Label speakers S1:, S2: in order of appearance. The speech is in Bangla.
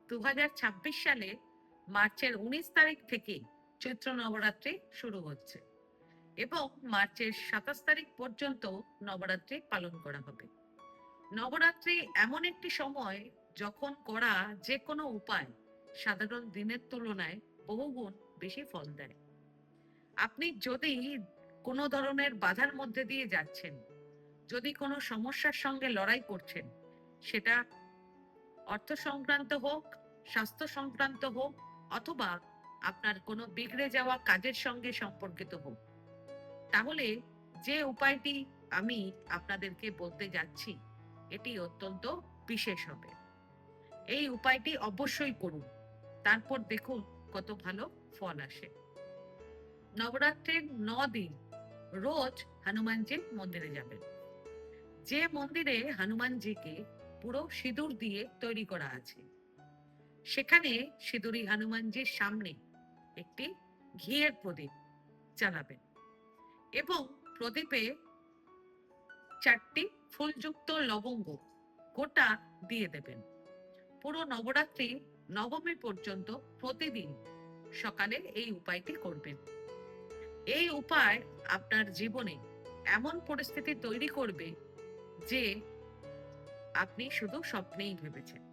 S1: 2026 সালে মার্চের 19 তারিখ থেকে চৈত্র নবরাত্রি শুরু হচ্ছে এবং মার্চের 27 তারিখ পর্যন্ত নবরাত্রি পালন করা হবে। নবরাত্রি এমন একটি সময় যখন করা যে কোনো উপায় সাধারণ দিনের তুলনায় বহুগুণ বেশি ফল দেয়। আপনি যদি কোনো ধরনের বাধার মধ্যে দিয়ে যাচ্ছেন, যদি কোনো সমস্যার সঙ্গে লড়াই করছেন, সেটা অর্থ সংক্রান্ত হোক, স্বাস্থ্য সংক্রান্ত হোক, অথবা আপনার কোনো বিগড়ে যাওয়া কাজের সঙ্গে সম্পর্কিত হোক, তাহলে যে উপায়টি আমি আপনাদেরকে বলতে যাচ্ছি এটি অত্যন্ত বিশেষ হবে। এই উপায়টি অবশ্যই করুন, তারপর দেখুন কত ভালো ফল আসে। নবরাত্রির 9 দিন রোজ হনুমানজির মন্দিরে যাবেন। যে মন্দিরে হনুমানজিকে পুরো সিঁদুর দিয়ে তৈরি করা আছে, সেখানে সিঁদুরি হনুমানজির সামনে একটি ঘিয়ের প্রদীপ জ্বালাবেন এবং প্রদীপে 4টি ফুলযুক্ত লবঙ্গ গোটা দিয়ে দেবেন। পুরো নবরাত্রি নবমী পর্যন্ত প্রতিদিন সকালে এই উপায়টি করবেন। এই উপায় আপনার জীবনে এমন পরিস্থিতি তৈরি করবে যে আপনি শুধু স্বপ্নেই ভেবেছেন।